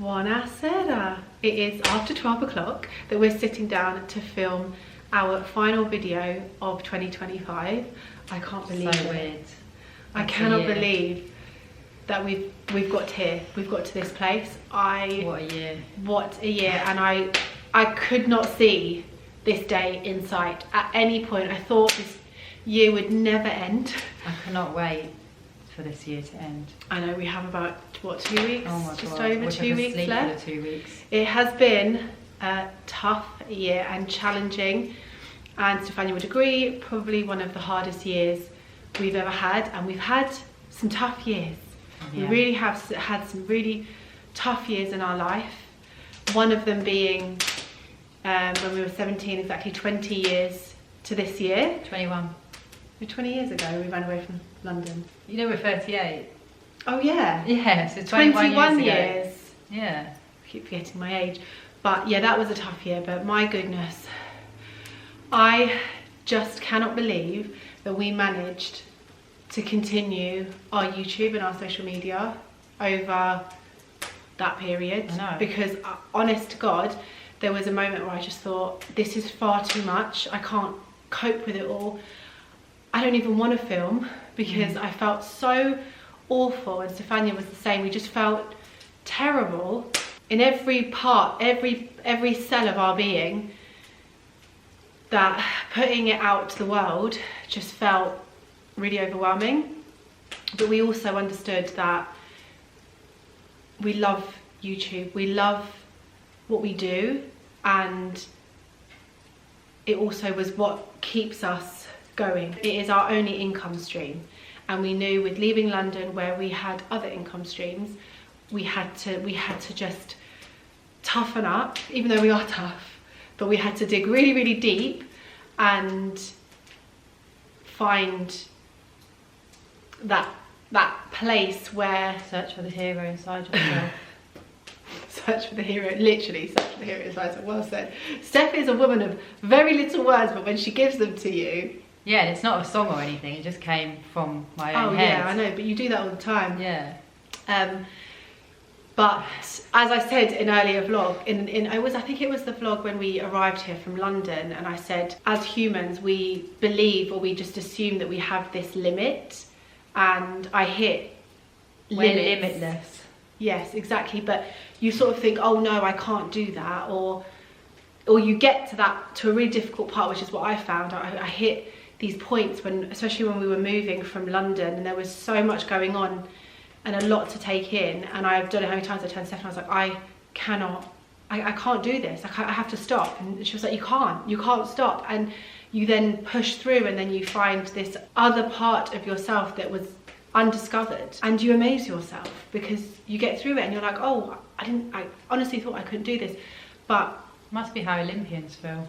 Buonasera. It is after 12 o'clock that we're sitting down to film our final video of 2025. I can't believe so it. Weird. I cannot believe that we've got here. We've got to this place. What a year. What a year. And I could not see this day in sight at any point. I thought this year would never end. I cannot wait for this year to end. I know we have about, what, 2 weeks? Oh my Just God. over 2 weeks left. 2 weeks. It has been a tough year and challenging, and Stefania would agree, probably one of the hardest years we've ever had, and we've had some tough years. Yeah. We really have had some really tough years in our life. One of them being when we were 17, exactly 20 years to this year. 21. 20 years ago we ran away from London. You know we're 38. Oh yeah. Yeah, so 21 years. Yeah. I keep forgetting my age. But yeah, that was a tough year, but my goodness. I just cannot believe that we managed to continue our YouTube and our social media over that period. I know. Because honest to God, there was a moment where I just thought, this is far too much. I can't cope with it all. I don't even want to film because I felt so awful, and Stefania was the same. We just felt terrible in every part, every cell of our being, that putting it out to the world just felt really overwhelming. But we also understood that we love YouTube, we love what we do, and it also was what keeps us going. It is our only income stream, and we knew with leaving London, where we had other income streams, we had to just toughen up, even though we are tough, but we had to dig really, really deep and find that place where Search for the hero inside yourself. search for the hero, literally search for the hero inside. So well said. Steph is a woman of very little words, but when she gives them to you, Yeah, and it's not a song or anything, it just came from my own head. Yeah, I know, but you do that all the time. Yeah. But as I said in earlier vlog, I think it was the vlog when we arrived here from London, and I said, as humans, we believe, or we just assume that we have this limit, and I hit We're limits. limitless. Yes, exactly. But you sort of think, oh no, I can't do that, or you get to a really difficult part, which is what I found. I hit these points especially when we were moving from London, and there was so much going on and a lot to take in, and I don't know how many times I turned to Steph and I was like, I can't do this, I have to stop. And she was like, you can't stop. And you then push through, and then you find this other part of yourself that was undiscovered, and you amaze yourself because you get through it and you're like, oh, I honestly thought I couldn't do this. But Must be how Olympians feel.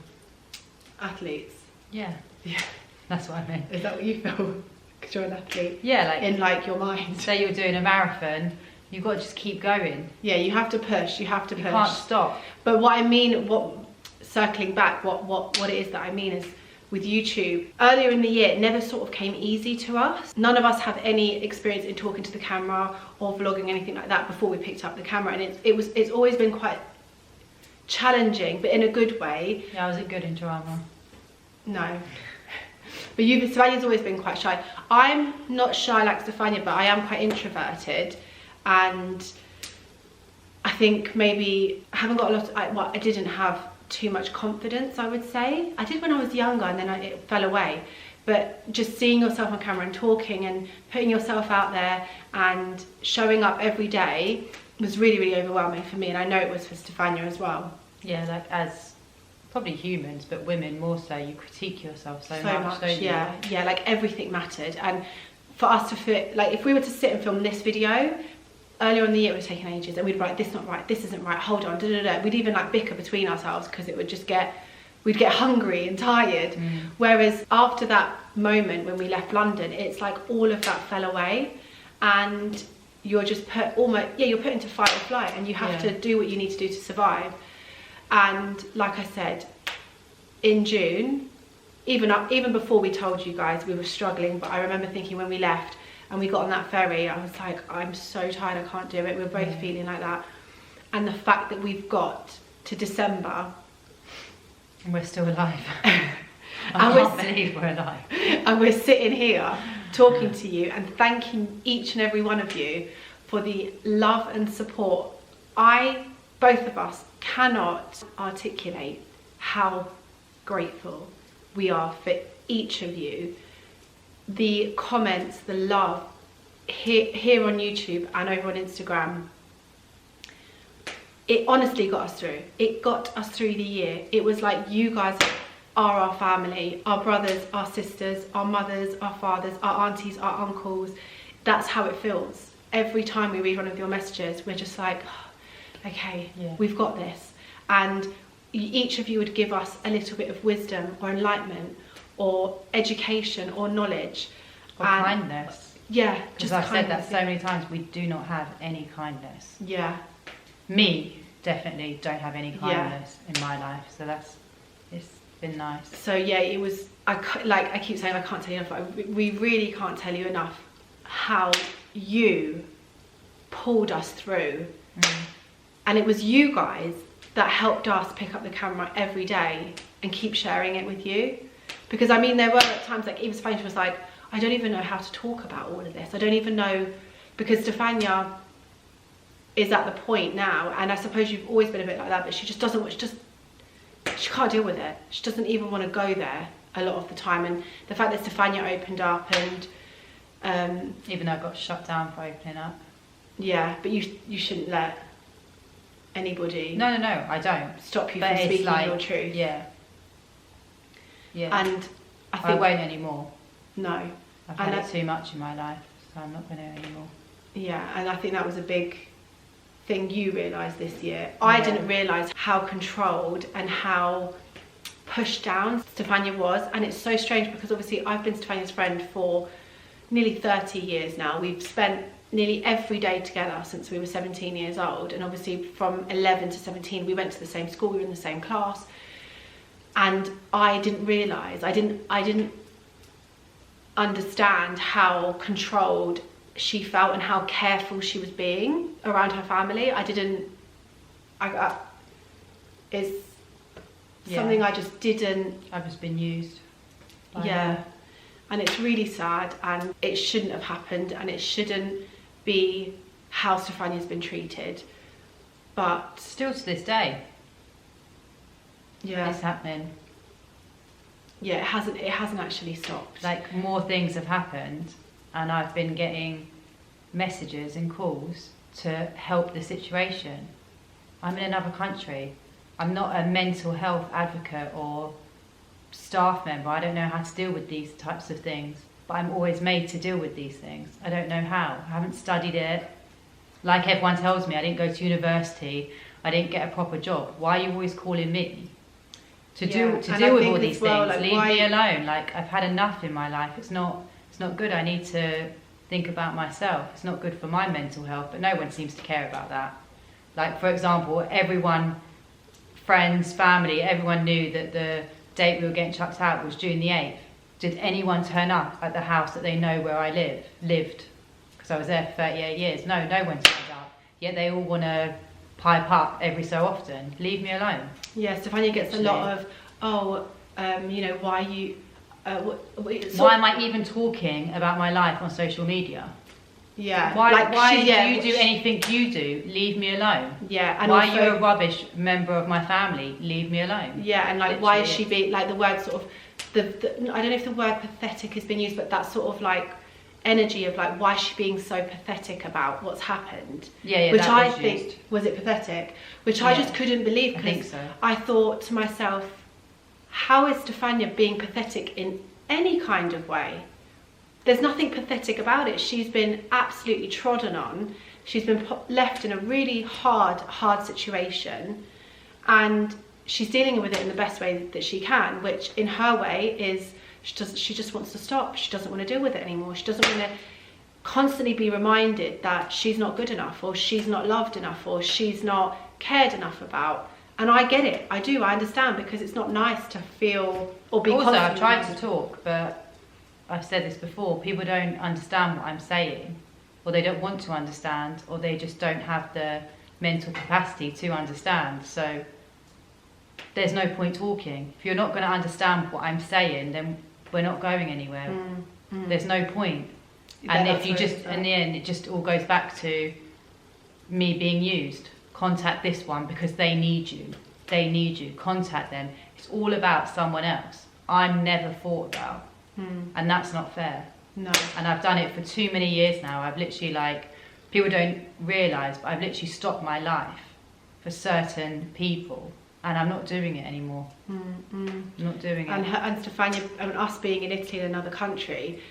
athletes, Yeah. yeah, That's what I meant. is that what you feel? Because you're an athlete. Yeah, like In like your mind. say you're doing a marathon, you've got to just keep going. Yeah, you have to push. You have to You push. can't stop. But what I mean, circling back, what it is that I mean is, with YouTube, earlier in the year, it never sort of came easy to us. None of us have any experience in talking to the camera or vlogging, anything like that, before we picked up the camera, and it's always been quite challenging, but in a good way. Yeah, I wasn't good in drama. No. But Stefania's always been quite shy. I'm not shy like Stefania, but I am quite introverted, and I think maybe I haven't got a lot I didn't have too much confidence, I would say. I did when I was younger, and then it fell away. But just seeing yourself on camera and talking and putting yourself out there and showing up every day was really, really overwhelming for me, and I know it was for Stefania as well. Yeah, like as probably humans, but women more so, you critique yourself so much, don't you? Yeah, like everything mattered. And for us to fit, like if we were to sit and film this video, earlier in the year it would have taken ages, and we'd write, this not right, this isn't right, hold on, We'd even like bicker between ourselves because it would just we'd get hungry and tired. Whereas after that moment when we left London, it's like all of that fell away, and you're just you're put into fight or flight, and you have to do what you need to do to survive. And like I said, in June, even before we told you guys, we were struggling, but I remember thinking when we left and we got on that ferry, I was like, I'm so tired, I can't do it. We were both feeling like that. and the fact that we've got to December and we're still alive. I And can't believe we're alive. and we're sitting here talking to you and thanking each and every one of you for the love and support. Both of us cannot articulate how grateful we are for each of you. The comments, the love here on YouTube and over on Instagram, it honestly got us through. It got us through the year. It was like you guys are our family, our brothers, our sisters, our mothers, our fathers, our aunties, our uncles. That's how it feels. Every time we read one of your messages, we're just like, oh, okay, we've got this. And each of you would give us a little bit of wisdom or enlightenment or education or knowledge. Or kindness. Yeah, because I've said that so many times, we do not have any kindness. Yeah. Me, definitely don't have any kindness in my life, so it's been nice. So yeah, it was, I keep saying I can't tell you enough, we really can't tell you enough how you pulled us through. And it was you guys that helped us pick up the camera every day and keep sharing it with you. Because I mean, there were times like even Stefania was like, I don't even know how to talk about all of this. I don't even know, because Stefania is at the point now, and I suppose you've always been a bit like that, but she just doesn't, she can't deal with it. She doesn't even want to go there a lot of the time. And the fact that Stefania opened up and even though I got shut down for opening up. Yeah, but you shouldn't let anybody no I don't stop you from speaking your truth. Yeah And I think I won't anymore. No, I've had it too much in my life, so I'm not going to anymore. Yeah, and I think that was a big thing you realised this year. I didn't realise how controlled and how pushed down Stefania was, and it's so strange because obviously I've been Stefania's friend for nearly 30 years now. We've spent nearly every day together since we were 17 years old, and obviously from 11 to 17 we went to the same school, we were in the same class, and I didn't realise, I didn't understand how controlled she felt and how careful she was being around her family. It's something I just didn't. I've just been used. Yeah, and it's really sad, and it shouldn't have happened, and it shouldn't be how Stefania's been treated. But still to this day, it's happening. Yeah, it hasn't actually stopped. Like, more things have happened, and I've been getting messages and calls to help the situation. I'm in another country. I'm not a mental health advocate or staff member. I don't know how to deal with these types of things, but I'm always made to deal with these things. I don't know how. I haven't studied it. Like everyone tells me, I didn't go to university. I didn't get a proper job. Why are you always calling me to deal with all these things? Like, leave me alone. Like, I've had enough in my life. It's not good. I need to think about myself. It's not good for my mental health, but no one seems to care about that. Like, for example, everyone, friends, family, everyone knew that the date we were getting chucked out was June the 8th. Did anyone turn up at the house that they know where I lived? Because I was there for 38 years. No one turned up. Yet they all want to pipe up every so often. Leave me alone. Yeah, Stefania gets a lot of, why you... why am I even talking about my life on social media? Yeah. Why do you do anything you do? Leave me alone. Yeah. And why are you a rubbish member of my family? Leave me alone. Yeah, and like, why is she being, like, the word sort of, I don't know if the word pathetic has been used, but that sort of like energy of like, why is she being so pathetic about what's happened? Yeah, which I think, was it pathetic? Which I just couldn't believe, I think so. I thought to myself, how is Stefania being pathetic in any kind of way? There's nothing pathetic about it. She's been absolutely trodden on. She's been left in a really hard situation, and she's dealing with it in the best way that she can, which in her way is she just wants to stop. She doesn't want to deal with it anymore. She doesn't want to constantly be reminded that she's not good enough, or she's not loved enough, or she's not cared enough about. And I get it. I do. I understand, because it's not nice to feel or be. Also, I've tried to talk, but I've said this before, people don't understand what I'm saying, or they don't want to understand, or they just don't have the mental capacity to understand. So there's no point talking. If you're not going to understand what I'm saying, then we're not going anywhere. There's no point. And if you just, in the end, it just all goes back to me being used. Contact this one because they need you. They need you. Contact them. It's all about someone else. I'm never thought about. And that's not fair. No. And I've done it for too many years now. I've literally, like, people don't realise, but I've literally stopped my life for certain people. And I'm not doing it anymore. I'm not doing it. And Stefania, us being in Italy in another country,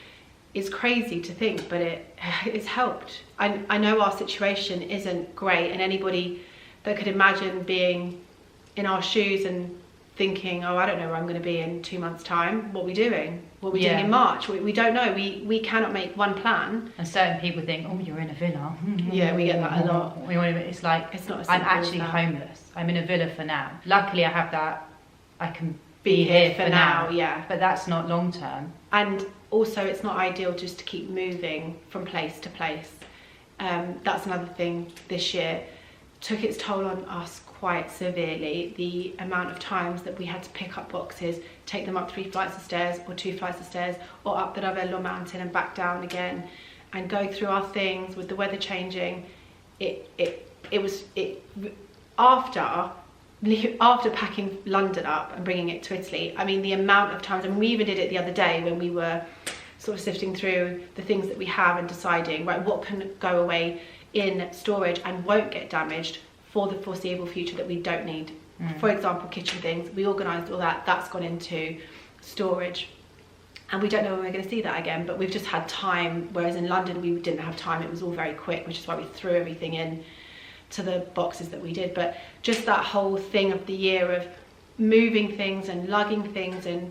is crazy to think, but it's helped. I know our situation isn't great, and anybody that could imagine being in our shoes and thinking, oh, I don't know where I'm going to be in 2 months' time. What are we doing? What are we doing in March? We don't know. We cannot make one plan. And certain people think, oh, you're in a villa. Yeah, we get that a lot. It's like, it's not. I'm actually homeless. I'm in a villa for now. Luckily, I have that. I can be here for now. Yeah, but that's not long term. And also, it's not ideal just to keep moving from place to place. That's another thing this year. Took its toll on us quite severely. The amount of times that we had to pick up boxes, take them up 3 flights of stairs or 2 flights of stairs, or up the Ravello mountain and back down again, and go through our things with the weather changing. After packing London up and bringing it to Italy, I mean, the amount of times, and we even did it the other day when we were sort of sifting through the things that we have and deciding, right, what can go away in storage and won't get damaged for the foreseeable future that we don't need. For example, kitchen things, we organised all that, that's gone into storage. And we don't know when we're going to see that again, but we've just had time, whereas in London we didn't have time, it was all very quick, which is why we threw everything in to the boxes that we did. But just that whole thing of the year of moving things and lugging things, and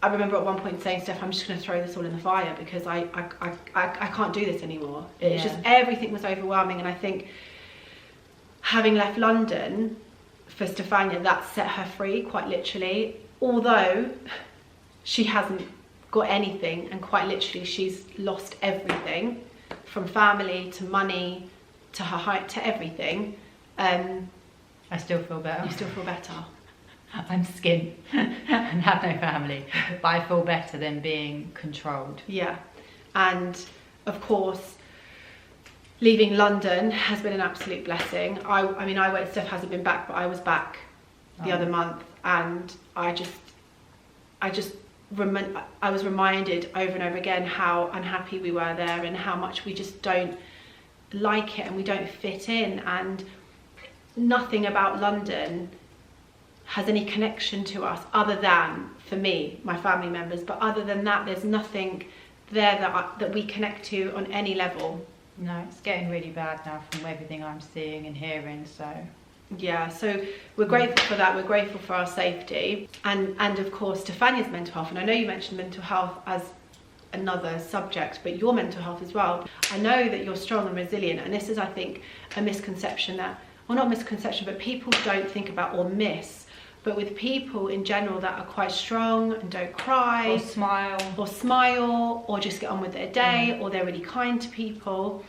I remember at one point saying, Steph, I'm just going to throw this all in the fire because I can't do this anymore. It's just, everything was overwhelming. And I think having left London for Stefania, that set her free, quite literally, although she hasn't got anything, and quite literally she's lost everything, from family to money to her height to everything. I still feel better. You still feel better. I'm skint and have no family, but I feel better than being controlled. Yeah, and of course leaving London has been an absolute blessing. I mean, Steph hasn't been back, but I was back the other month, and I was reminded over and over again how unhappy we were there and how much we just don't like it and we don't fit in, and nothing about London has any connection to us other than, for me, my family members, but other than that there's nothing there that we connect to on any level. No, it's getting really bad now from everything I'm seeing and hearing, so yeah, so we're grateful for that. We're grateful for our safety, and of course Stefania's mental health. And I know you mentioned mental health as another subject, but your mental health as well. I know that you're strong and resilient, and this is, I think, a misconception that, well, not misconception, but people don't think about or miss. But with people in general that are quite strong and don't cry or smile or just get on with their day, or they're really kind to people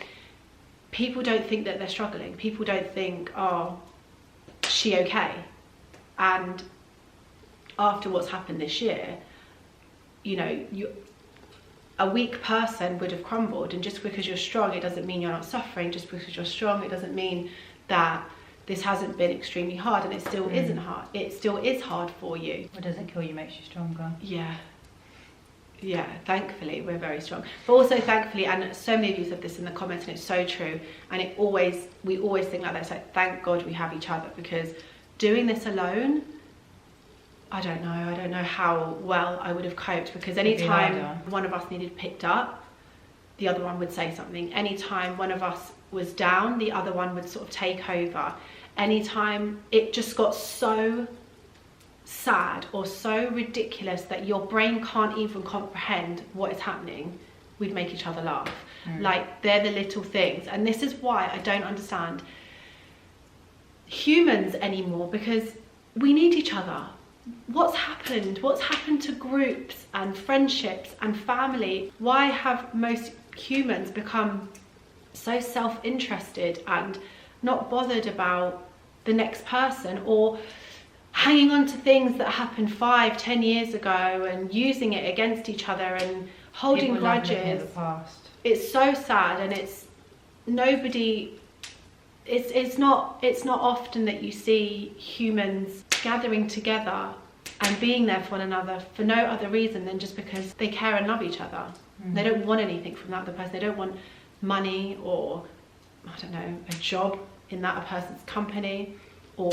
don't think that they're struggling. People don't think, oh, she okay? And after what's happened this year, you know, a weak person would have crumbled, and just because you're strong, it doesn't mean you're not suffering. Just because you're strong, it doesn't mean that this hasn't been extremely hard, and it still isn't hard. It still is hard for you. What doesn't kill you makes you stronger. Yeah, thankfully we're very strong. But also thankfully, and so many of you said this in the comments, and it's so true, and we always think like that. It's like, thank God we have each other, because doing this alone, I don't know how well I would have coped, because anytime one of us needed picked up, the other one would say something. Anytime one of us was down, the other one would sort of take over. Anytime it just got so sad or so ridiculous that your brain can't even comprehend what is happening, we'd make each other laugh. Like, they're the little things. And this is why I don't understand humans anymore, because we need each other. What's happened to groups and friendships and family? Why have most humans become so self-interested and not bothered about the next person, or hanging on to things that happened 5-10 years ago and using it against each other and holding People love looking at grudges. the past. It's so sad, and it's not often that you see humans gathering together and being there for one another for no other reason than just because they care and love each other. They don't want anything from that other person. They don't want money, or I don't know, a job in that person's company, or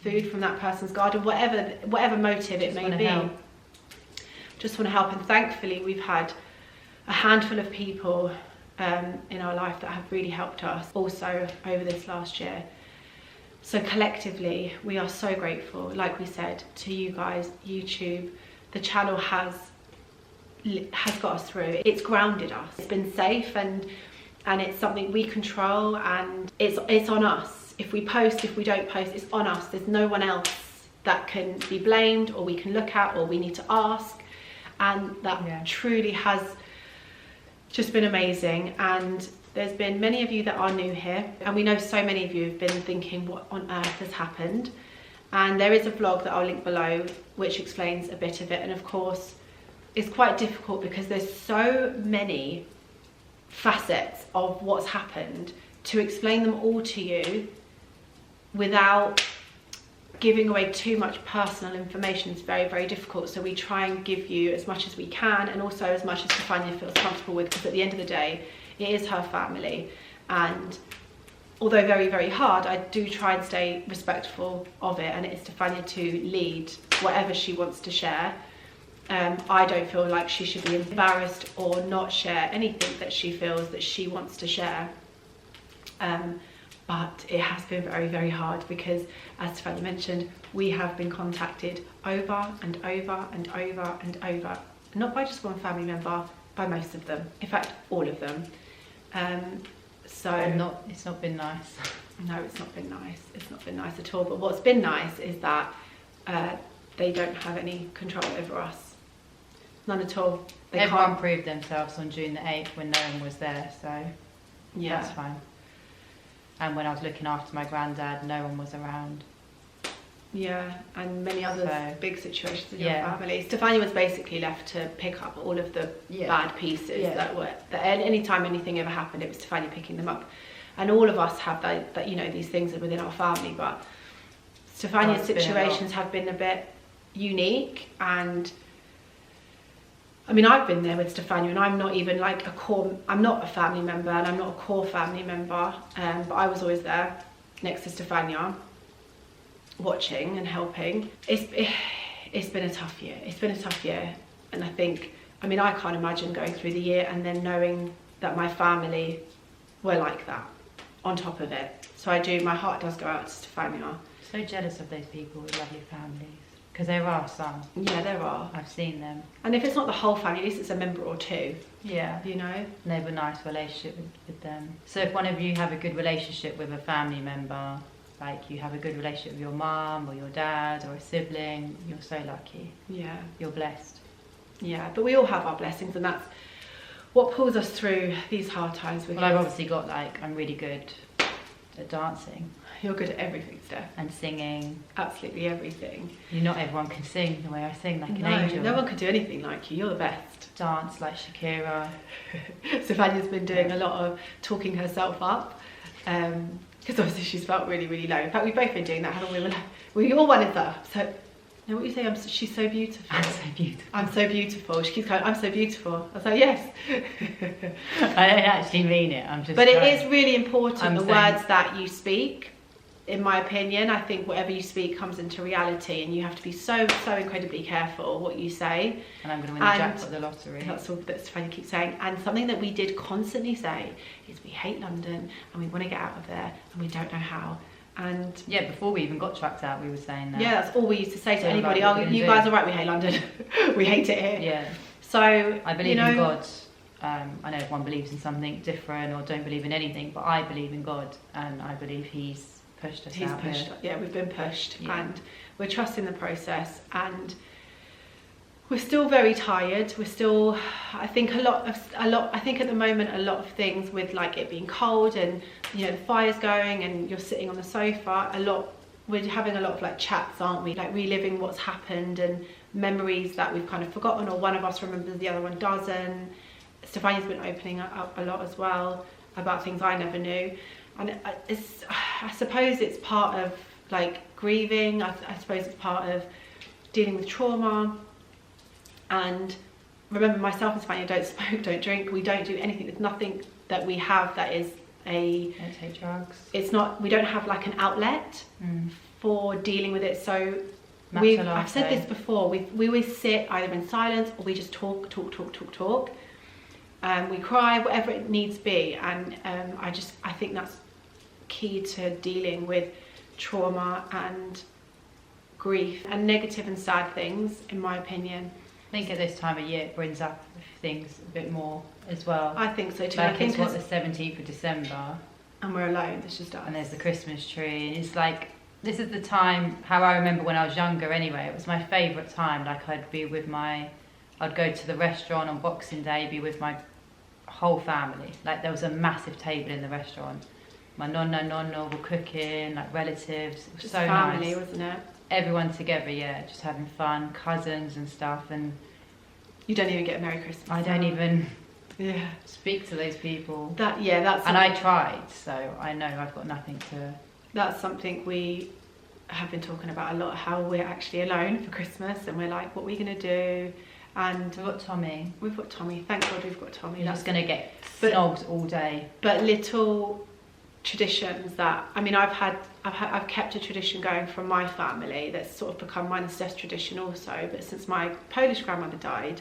food from that person's garden, whatever motive it may be. Just want to help. And thankfully we've had a handful of people in our life that have really helped us also over this last year. So collectively we are so grateful, like we said, to you guys. YouTube, the channel has got us through. It's grounded us. It's been safe, and it's something we control, and it's on us. If we post, if we don't post, it's on us. There's no one else that can be blamed, or we can look at, or we need to ask. And that truly has just been amazing. And there's been many of you that are new here, and we know so many of you have been thinking, what on earth has happened? And there is a vlog that I'll link below which explains a bit of it. And of course it's quite difficult because there's so many facets of what's happened. To explain them all to you without giving away too much personal information is very, very difficult. So we try and give you as much as we can, and also as much as Stefania feels comfortable with, because at the end of the day it is her family. And although very, very hard, I do try and stay respectful of it, and it is Stefania to lead whatever she wants to share. I don't feel like she should be embarrassed or not share anything that she feels that she wants to share. But it has been very, very hard because, as Stefania mentioned, we have been contacted over and over and over and over, not by just one family member, by most of them, in fact all of them. So it's not been nice. No, it's not been nice. It's not been nice at all. But what's been nice is that they don't have any control over us. None at all. Everyone proved themselves on June the 8th when no one was there, so yeah, that's fine. And when I was looking after my granddad, no one was around. Yeah, and many other big situations in your family. Stefania was basically left to pick up all of the bad pieces that any time anything ever happened, it was Stefania picking them up. And all of us have that you know, these things are within our family, but Stefania's situations have been a bit unique. And I mean, I've been there with Stefania, and I'm not even like I'm not a family member, and I'm not a core family member, but I was always there next to Stefania, watching and helping. It's been a tough year. It's been a tough year. And I think, I mean, I can't imagine going through the year and then knowing that my family were like that on top of it. So my heart does go out to Stefania. So jealous of those people with lovely families. Because there are some. Yeah, there are. I've seen them. And if it's not the whole family, at least it's a member or two. Yeah. You know? And they have a nice relationship with them. So if one of you have a good relationship with a family member, like you have a good relationship with your mum or your dad or a sibling, you're so lucky. Yeah. You're blessed. Yeah, but we all have our blessings, and that's what pulls us through these hard times. Well, I've obviously got I'm really good at dancing. You're good at everything, Steph. And singing. Absolutely everything. Not everyone can sing the way I sing, like an angel. No one can do anything like you. You're the best. Dance like Shakira. Stefania's been doing a lot of talking herself up, because obviously she's felt really, really low. In fact, we've both been doing that, haven't we? We all wanted that. So, you know what you say? She's so beautiful. I'm so beautiful. I'm so beautiful. She keeps going, I'm so beautiful. I was like, yes. I don't actually mean it. I'm just. But it is really important, words that you speak. In my opinion, I think whatever you speak comes into reality, and you have to be so incredibly careful what you say. And I'm going to win the jackpot of the lottery. That's all that Stefania keeps saying. And something that we did constantly say is we hate London and we want to get out of there and we don't know how. And yeah, before we even got trucked out, we were saying that. Yeah, that's all we used to say to anybody. Oh, you guys are right, we hate London. We hate it here. Yeah. So I believe in God. I know everyone believes in something different or don't believe in anything, but I believe in God, and I believe He's pushed us out. Yeah, we've been pushed, and we're trusting the process. And we're still very tired. We're still, I think I think at the moment a lot of things with like it being cold and, you know, the fire's going and you're sitting on the sofa, we're having a lot of like chats, aren't we? Like reliving what's happened and memories that we've kind of forgotten, or one of us remembers, the other one doesn't. Stefania's been opening up a lot as well about things I never knew. And I suppose it's part of like grieving. I suppose it's part of dealing with trauma. And remember, myself and Stefania don't smoke, don't drink, we don't do anything. There's nothing that we have that is don't take drugs. It's not, we don't have like an outlet for dealing with it. So I've said this before, we always sit either in silence or we just talk. We cry, whatever it needs be. And I think that's key to dealing with trauma and grief and negative and sad things, in my opinion. I think at this time of year it brings up things a bit more as well. I think so too. Like I think it's the 17th of December. And we're alone, it's just us. And there's the Christmas tree, and it's like, this is the time, how I remember when I was younger anyway, it was my favourite time. Like I'd go to the restaurant on Boxing Day, be with my whole family. Like there was a massive table in the restaurant. My nonna were cooking, like relatives. It was just so family, nice. Wasn't it? Everyone together, yeah, just having fun, cousins and stuff. And you don't even get a Merry Christmas. I don't even Yeah. speak to those people. That's and I tried, so I know I've got nothing to. That's something we have been talking about a lot, how we're actually alone for Christmas and we're like, what are we going to do? And we've got Tommy. Thank God we've got Tommy. You're just going to get snogged all day. But little traditions that, I mean, I've kept a tradition going from my family that's sort of become mine and Steph's tradition also. But since my Polish grandmother died,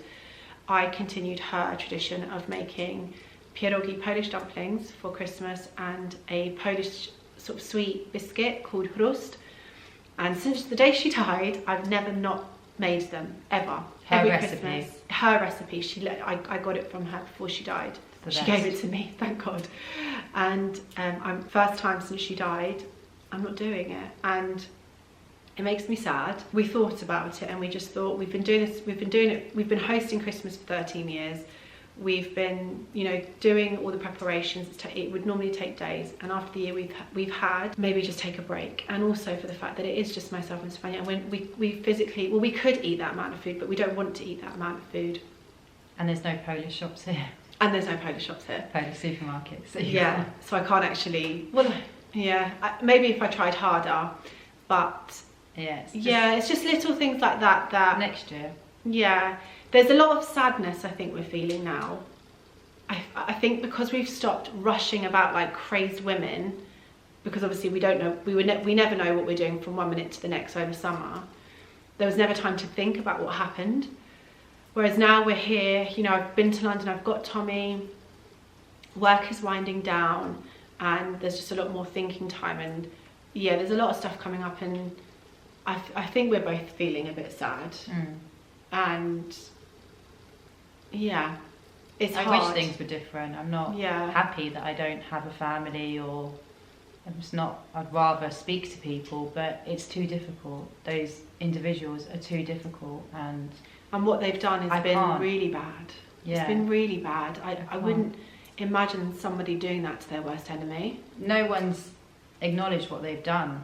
I continued her tradition of making pierogi, Polish dumplings for Christmas, and a Polish sort of sweet biscuit called hrust. And since the day she died, I've never not made them, ever. Every Christmas. Her recipe. I got it from her before she died. She gave it to me, thank God. And first time since she died, I'm not doing it. And it makes me sad. We thought about it and we just thought, we've been hosting Christmas for 13 years. We've been, you know, doing all the preparations. It would normally take days, and after the year we've had, maybe just take a break. And also for the fact that it is just myself and Stefania, and when we physically, well, we could eat that amount of food, but we don't want to eat that amount of food. And there's no Polish shops here. Polish supermarkets. So yeah, so I can't actually, well, yeah, maybe if I tried harder, but it's just little things like that next year. Yeah, there's a lot of sadness I think we're feeling now. I think because we've stopped rushing about like crazed women, because obviously we don't know, we never know what we're doing from one minute to the next over summer. There was never time to think about what happened. Whereas now we're here, you know, I've been to London, I've got Tommy, work is winding down, and there's just a lot more thinking time, and yeah, there's a lot of stuff coming up, and I think we're both feeling a bit sad. And yeah, it's hard. I wish things were different. I'm not happy that I don't have a family, or I'd rather speak to people, but it's too difficult. Those individuals are too difficult, and what they've done has been really bad. Yeah. It's been really bad. I wouldn't imagine somebody doing that to their worst enemy. No one's acknowledged what they've done,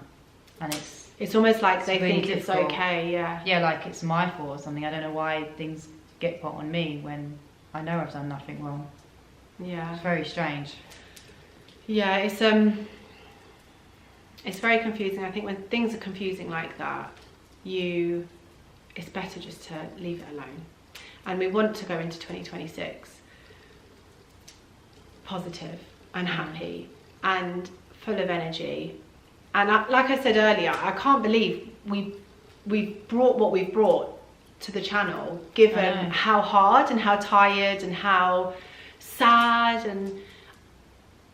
and it's almost like they really think difficult. It's okay, yeah, like it's my fault or something. I don't know why things get put on me when I know I've done nothing wrong. Yeah, it's very strange. Yeah, it's very confusing. I think when things are confusing like that, it's better just to leave it alone. And we want to go into 2026 positive and happy and full of energy. And like I said earlier, I can't believe we've brought what we've brought to the channel, given how hard and how tired and how sad, and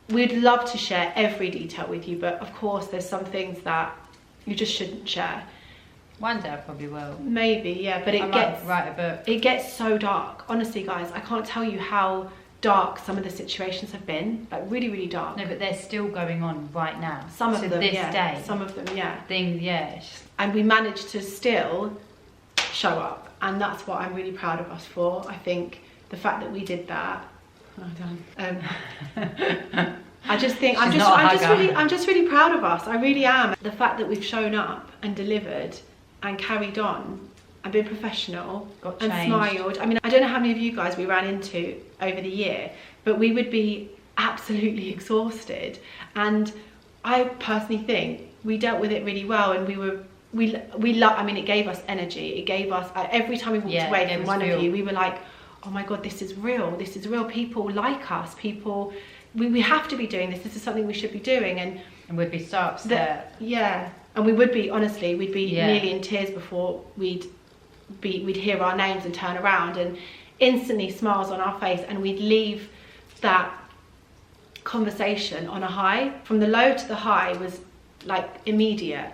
we'd love to share every detail with you, but of course there's some things that you just shouldn't share. One day I probably will. Maybe, yeah, but write a book. It gets so dark. Honestly, guys, I can't tell you how dark some of the situations have been, like really, really dark. No, but they're still going on right now. Some of them, this day. Some of them, yeah. Things, yeah. And we managed to still show up, and that's what I'm really proud of us for. I think the fact that we did that, I just think I'm just really proud of us. I really am. The fact that we've shown up and delivered and carried on and been professional and smiled. I mean, I don't know how many of you guys we ran into over the year, but we would be absolutely exhausted, and I personally think we dealt with it really well, and I mean, it gave us energy. It gave us, every time we walked away from one of you, we were like, oh my God, this is real. This is real. People like us. People, we have to be doing this. This is something we should be doing. And we'd be so upset. And we would be, honestly, we'd be nearly in tears before we'd hear our names and turn around, and instantly smiles on our face, and we'd leave that conversation on a high. From the low to the high was like immediate,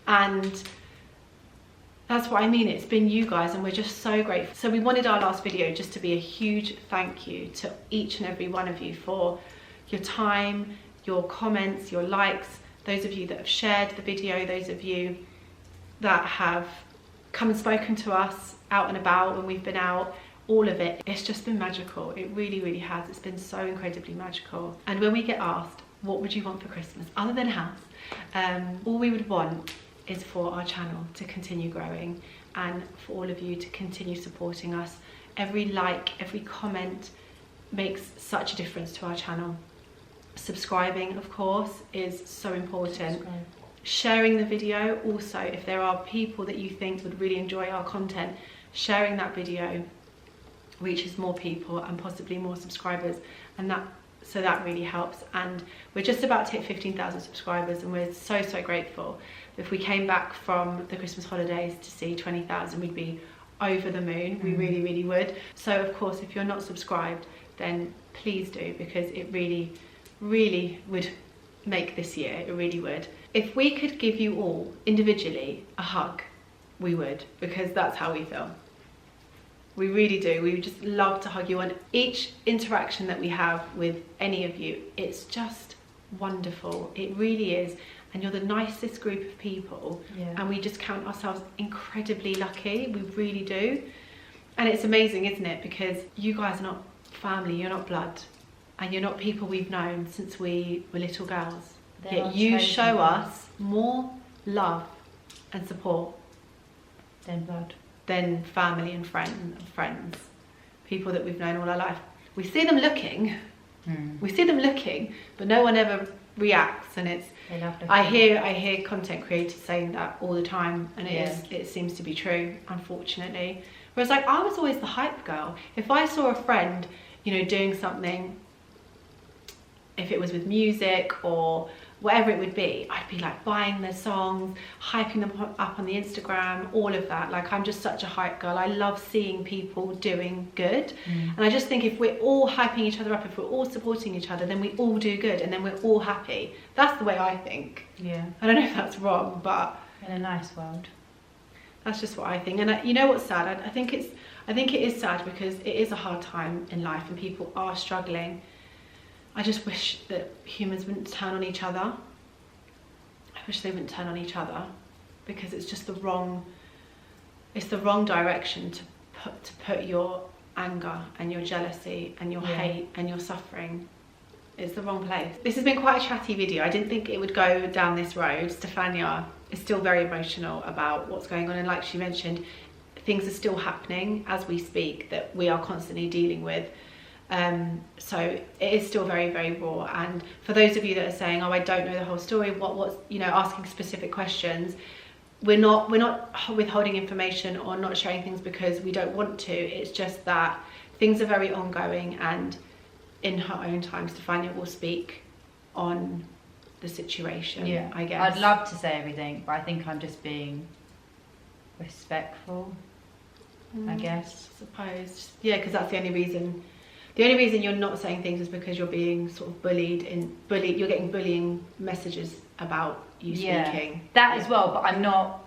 and that's what I mean. It's been you guys, and we're just so grateful. So we wanted our last video just to be a huge thank you to each and every one of you for your time, your comments, your likes, those of you that have shared the video, those of you that have come and spoken to us out and about when we've been out. All of it, it's just been magical. It really, really has. It's been so incredibly magical. And when we get asked, what would you want for Christmas other than a house, all we would want is for our channel to continue growing, and for all of you to continue supporting us. Every like, every comment makes such a difference to our channel. Subscribing, of course, is so important. Sharing the video also, if there are people that you think would really enjoy our content, sharing that video reaches more people and possibly more subscribers, and that really helps. And we're just about to hit 15,000 subscribers, and we're so grateful. If we came back from the Christmas holidays to see 20,000, we'd be over the moon. We really would. So of course, if you're not subscribed, then please do, because it really would make this year. It really would. If we could give you all individually a hug, we would, because that's how we feel. We really do. We would just love to hug you. And each interaction that we have with any of you, it's just wonderful. It really is. And you're the nicest group of people. And we just count ourselves incredibly lucky. We really do. And it's amazing, isn't it? Because you guys are not family, you're not blood, and you're not people we've known since we were little girls. Yet you show us more love and support than blood, than family and friends, people that we've known all our life. We see them looking, but no one ever reacts, and it's. I hear content creators saying that all the time, and it seems to be true, unfortunately. Whereas, like, I was always the hype girl. If I saw a friend, you know, doing something, if it was with music or whatever it would be, I'd be like buying their songs, hyping them up on the Instagram, all of that. Like, I'm just such a hype girl. I love seeing people doing good. And I just think if we're all hyping each other up, if we're all supporting each other, then we all do good, and then we're all happy. That's the way I think. I don't know if that's wrong, but in a nice world, that's just what I think. And you know what's sad? I think it is sad, because it is a hard time in life and people are struggling. I just wish that humans wouldn't turn on each other. I wish they wouldn't turn on each other, because it's just the wrong direction to put your anger and your jealousy and your hate and your suffering. It's the wrong place. This has been quite a chatty video. I didn't think it would go down this road. Stefania is still very emotional about what's going on, and like she mentioned, things are still happening as we speak that we are constantly dealing with. So it is still very raw. And for those of you that are saying, oh, I don't know the whole story, what's, you know, asking specific questions, we're not withholding information or not sharing things because we don't want to. It's just that things are very ongoing, and in her own time, Stefania will speak on the situation. I guess I'd love to say everything, but I think I'm just being respectful, I guess. I suppose. Yeah, because that's the only reason you're not saying things is because you're being sort of bullied. You're getting bullying messages about you speaking. That as well, but I'm not.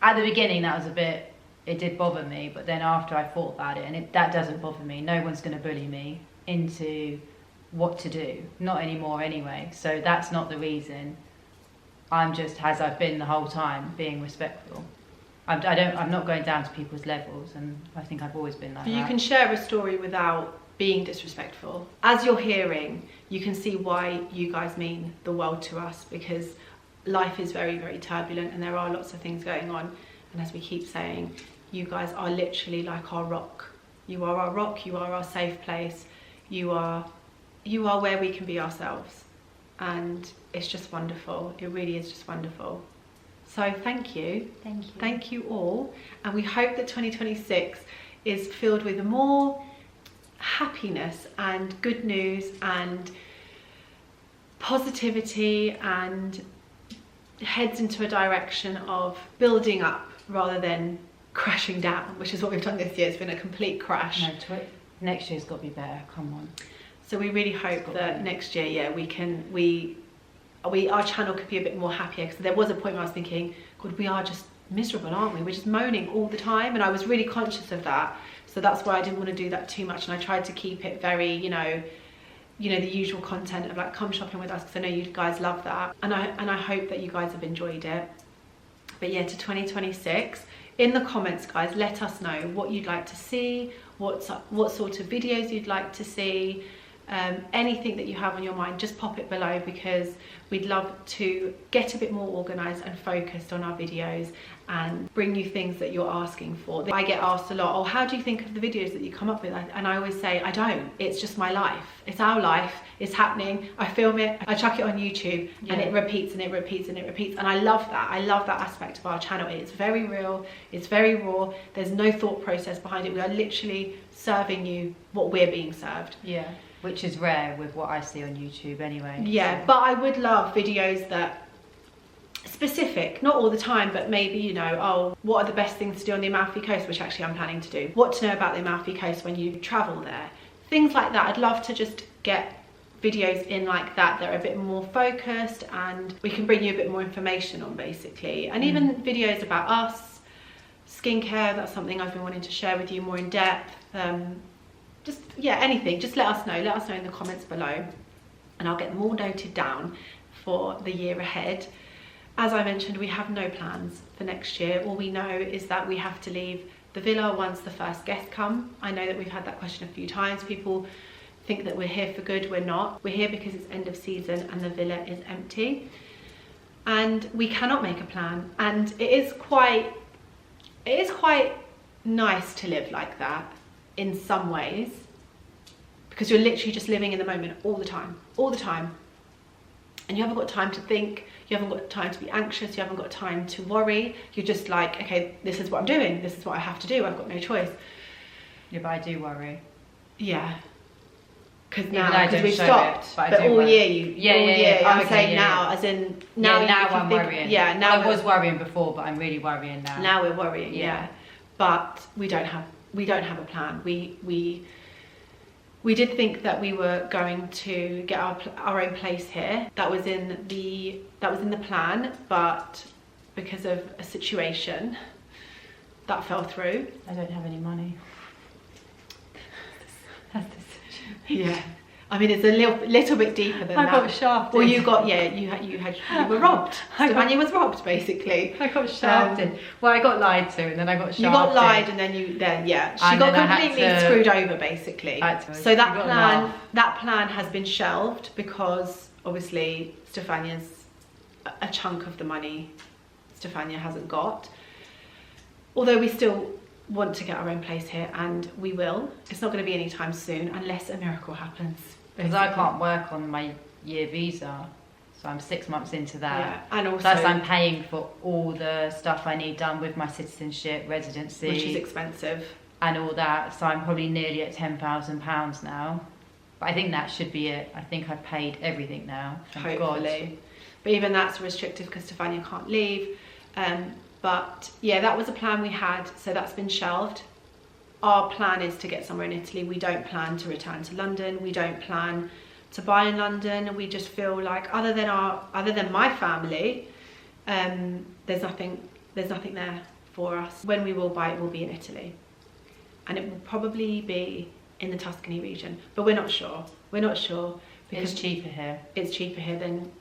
At the beginning, that was a bit. It did bother me, but then after I thought about it, and that doesn't bother me. No one's going to bully me into what to do. Not anymore, anyway. So that's not the reason. I'm just, as I've been the whole time, being respectful. I'm not going down to people's levels, and I think I've always been like that. You can share a story without being disrespectful. As you're hearing, you can see why you guys mean the world to us, because life is very, very turbulent and there are lots of things going on. And as we keep saying, you guys are literally like our rock. You are our rock, you are our safe place. You are where we can be ourselves. And it's just wonderful. It really is just wonderful. So thank you. Thank you. Thank you all. And we hope that 2026 is filled with more happiness and good news and positivity, and heads into a direction of building up rather than crashing down, which is what we've done this year. It's been a complete crash. No, next year's got to be better. Come on. So we really hope that next year, our channel could be a bit more happier, because there was a point where I was thinking, God, we are just miserable, aren't we? We're just moaning all the time, and I was really conscious of that. So that's why I didn't want to do that too much, and I tried to keep it very, you know, the usual content of like, come shopping with us, because I know you guys love that, and I hope that you guys have enjoyed it. But yeah, to 2026, in the comments, guys, let us know what you'd like to see, what sort of videos you'd like to see. Anything that you have on your mind, just pop it below, because we'd love to get a bit more organised and focused on our videos and bring you things that you're asking for. I get asked a lot, oh, how do you think of the videos that you come up with? And I always say, I don't. It's just my life. It's our life. It's happening. I film it, I chuck it on YouTube, and it repeats and it repeats and it repeats. And I love that. I love that aspect of our channel. It's very real. It's very raw. There's no thought process behind it. We are literally serving you what we're being served. Yeah. Which is rare with what I see on YouTube anyway. Yeah, so. But I would love videos that specific, not all the time, but maybe, you know, oh, what are the best things to do on the Amalfi Coast, which actually I'm planning to do. What to know about the Amalfi Coast when you travel there. Things like that. I'd love to just get videos in like that are a bit more focused, and we can bring you a bit more information on, basically. And even videos about us, skincare, that's something I've been wanting to share with you more in depth. Just, yeah, anything, just let us know in the comments below, and I'll get them all noted down for the year ahead. As I mentioned, we have no plans for next year. All we know is that we have to leave the villa once the first guests come. I know that we've had that question a few times. People think that we're here for good. We're not. We're here because it's end of season and the villa is empty, and we cannot make a plan. And it is quite nice to live like that in some ways, because you're literally just living in the moment all the time, and you haven't got time to think, you haven't got time to be anxious, you haven't got time to worry. You're just like, okay, this is what I'm doing, this is what I have to do, I've got no choice. Yeah, but I do worry. Yeah, because we've stopped, but all year I'm saying now, as in now I'm worrying. Yeah, now I was worrying before, but I'm really worrying now. Now we're worrying, yeah. But we don't have a plan. We did think that we were going to get our own place here. That was in the plan, but because of a situation that fell through. I don't have any money. That's the situation. Yeah. I mean, it's a little bit deeper than that. I got shafted. Well, you were robbed. Stefania was robbed, basically. I got shafted. Well, I got lied to, and then I got shafted. You got lied, and then she got completely screwed over, basically. So that plan has been shelved, because obviously Stefania's a chunk of the money Stefania hasn't got. Although we still want to get our own place here, and we will. It's not going to be anytime soon unless a miracle happens. Because I can't work on my year visa, so I'm 6 months into that. Yeah, and also plus I'm paying for all the stuff I need done with my citizenship, residency, which is expensive, and all that. So I'm probably nearly at £10,000 now. But I think that should be it. I think I've paid everything now. Hopefully. God. But even that's restricted because Stefania can't leave. But yeah, that was a plan we had, so that's been shelved. Our plan is to get somewhere in Italy. We don't plan to return to London. We don't plan to buy in London. We just feel like, other than my family, there's nothing there for us. When we will buy, it will be in Italy, and it will probably be in the Tuscany region, but we're not sure. It's cheaper here. It's cheaper here than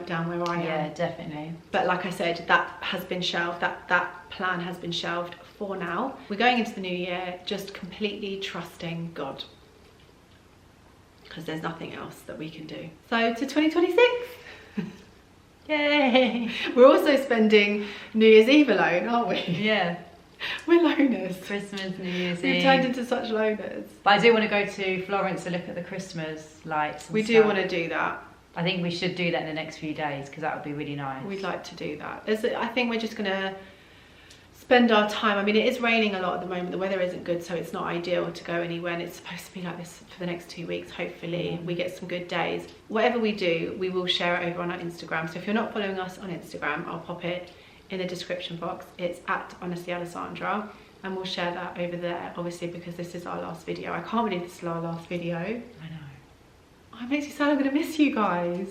down where I am. Yeah, definitely. But like I said, that has been shelved. That plan has been shelved for now. We're going into the new year just completely trusting God, because there's nothing else that we can do. So to 2026. Yay! We're also spending New Year's Eve alone, aren't we? Yeah. We're loners. Christmas, New Year's We've Eve. turned into such loners. But I do want to go to Florence to look at the Christmas lights and We stuff. do want to do that. I think we should do that in the next few days, because that would be really nice. We'd like to do that. I think we're just going to spend our time. I mean, it is raining a lot at the moment. The weather isn't good, so it's not ideal to go anywhere. And it's supposed to be like this for the next 2 weeks. Hopefully we get some good days. Whatever we do, we will share it over on our Instagram. So if you're not following us on Instagram, I'll pop it in the description box. It's at Honestly Alessandra, and we'll share that over there, obviously, because this is our last video. I can't believe this is our last video. I know. Oh, it makes me sound I'm going to miss you guys.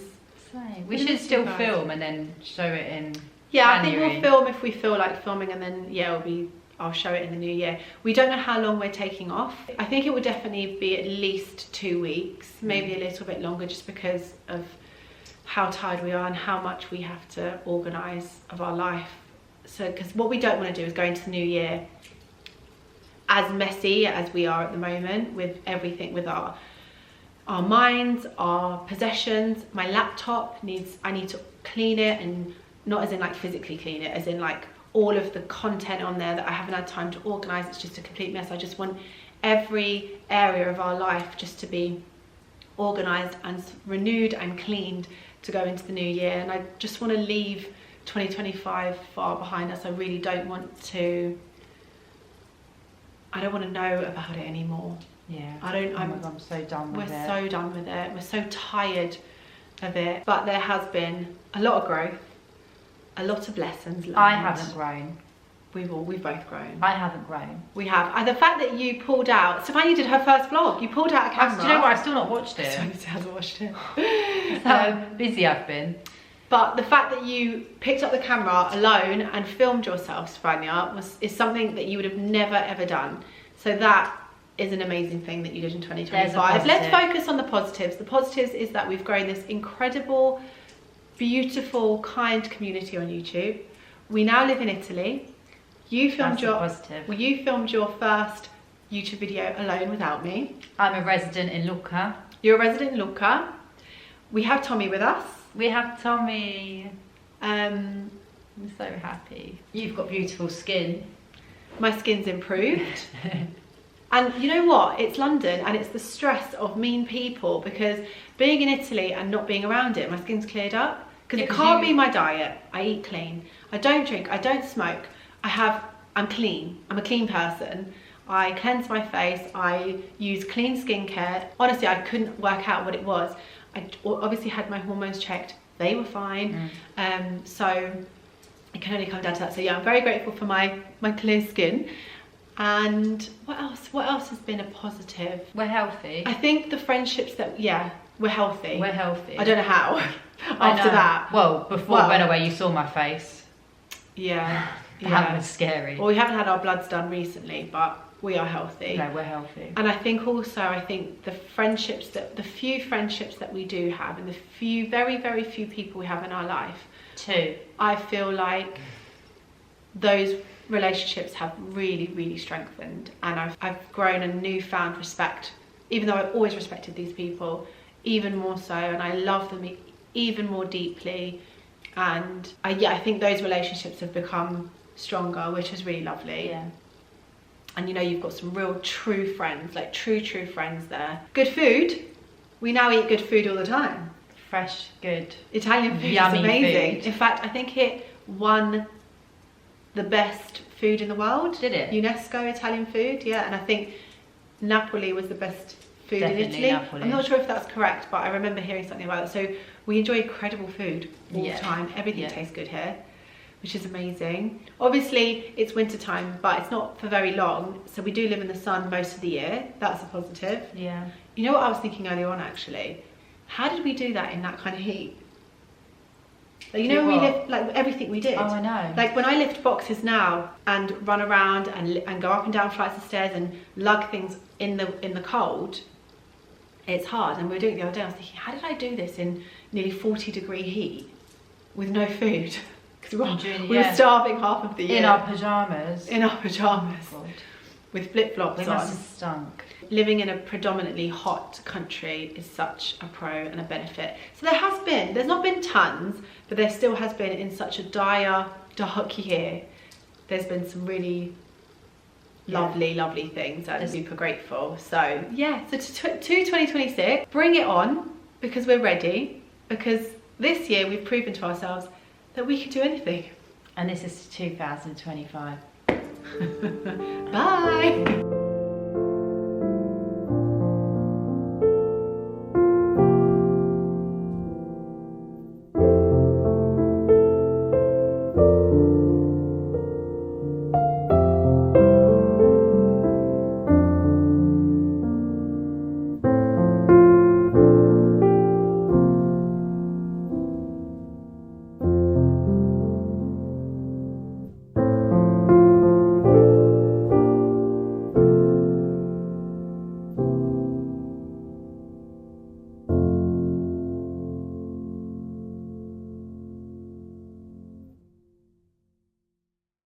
Same. We should still film and then show it in Yeah, January. I think we'll film if we feel like filming, and then I'll show it in the new year. We don't know how long we're taking off. I think it will definitely be at least 2 weeks, maybe a little bit longer, just because of how tired we are and how much we have to organise of our life. So, because what we don't want to do is go into the new year as messy as we are at the moment, with everything, with our minds, our possessions. My laptop I need to clean it, and not as in like physically clean it, as in like all of the content on there that I haven't had time to organise. It's just a complete mess. I just want every area of our life just to be organised and renewed and cleaned to go into the new year. And I just want to leave 2025 far behind us. I really don't want to know about it anymore. Yeah. I'm so done with it. We're so done with it. We're so tired of it. But there has been a lot of growth, a lot of lessons learned. I haven't grown. We've both grown. I haven't grown. We have. And the fact that you pulled out, Stefania did her first vlog. You pulled out a camera. Do you know what? I've still not watched it. Stefania hasn't watched it. That's how busy I've been. But the fact that you picked up the camera alone and filmed yourself, Stefania, is something that you would have never ever done. So that is an amazing thing that you did in 2025. Let's focus on the positives. The positives is that we've grown this incredible, beautiful, kind community on YouTube. We now live in Italy. You filmed your first YouTube video alone without me. I'm a resident in Lucca. You're a resident in Lucca. We have Tommy with us. We have Tommy. I'm so happy. You've got beautiful skin. My skin's improved. And you know what? It's London, and it's the stress of mean people, because being in Italy and not being around it, my skin's cleared up. Because it can't be my diet. I eat clean. I don't drink. I don't smoke. I'm clean. I'm a clean person. I cleanse my face. I use clean skincare. Honestly, I couldn't work out what it was. I obviously had my hormones checked. They were fine. So it can only come down to that. So yeah, I'm very grateful for my clear skin. And what else has been a positive? We're healthy. I think the friendships we're healthy. We're healthy. I don't know how. After that. Well, before I went away, you saw my face. Yeah. That was scary. Well, we haven't had our bloods done recently, but we are healthy. No, we're healthy. And I think the few friendships that we do have, and the few, very, very few people we have in our life, I feel like those relationships have really, really strengthened, and I've grown a newfound respect, even though I've always respected these people, even more so, and I love them even more deeply. And I think those relationships have become stronger, which is really lovely. Yeah. And you've got some real true friends, like true friends there. Good food. We now eat good food all the time. Fresh, good. Italian food Yummy is amazing. Food. In fact, I think it won the best food in the world. Did it? UNESCO Italian food, yeah. And I think Napoli was the best food in Italy. Napoli. I'm not sure if that's correct, but I remember hearing something about it. So we enjoy incredible food all the time. Everything tastes good here, which is amazing. Obviously, it's winter time, but it's not for very long. So we do live in the sun most of the year. That's a positive. Yeah. You know what I was thinking earlier on, actually? How did we do that in that kind of heat? Like, when we lift, like everything we did. Oh, I know. Like when I lift boxes now and run around and go up and down flights of stairs and lug things in the cold, it's hard. And we were doing it the other day, I was thinking, how did I do this in nearly 40-degree heat with no food? Because we were starving half of the year. In our pyjamas. In our pyjamas. Oh, God. With flip-flops on. We must have stunk. Living in a predominantly hot country is such a pro and a benefit. So there's not been tons, but there still has been, in such a dark year, there's been some really lovely things, and super grateful. So yeah, so to 2026, bring it on, because we're ready, because this year we've proven to ourselves that we can do anything. And this is 2025. Bye.